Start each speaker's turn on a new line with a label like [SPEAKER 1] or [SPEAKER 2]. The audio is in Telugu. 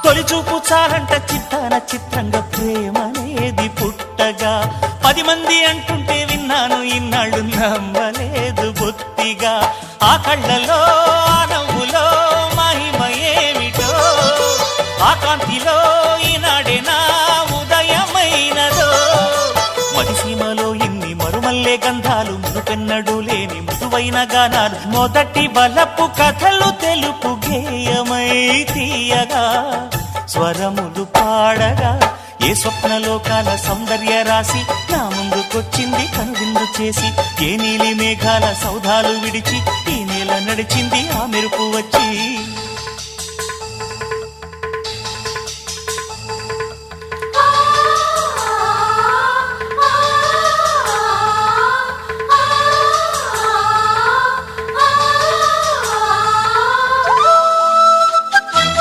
[SPEAKER 1] తొలిచూపు చాలంట చిత్తాన చిత్రంగా ప్రేమనేది పుట్టగా 10 మంది అంటుంటే విన్నాను ఇన్నాళ్ళు నమ్మలేదు బొత్తిగా ఆ కళ్ళలో ఆ నవ్వులో మహిమ ఏమిటో ఆ కాంతిలో ఈనాడే నా ఉదయమైనదో మదిసీమలో ఇన్ని మరుమల్లే గంధాలు మునుపెన్నడు లేని మృదువైన గానాలు మొదటి బలపు కథలు తెలుపు గేయమై తీయగా స్వరములు పాడగా ఏ స్వప్నలోకాల సౌందర్య రాశి నా ముందుకొచ్చింది కనువిందు చేసి ఏ నీలి మేఘాల సౌధాలు విడిచి ఈ నేల నడిచింది ఆ మెరుపు వచ్చి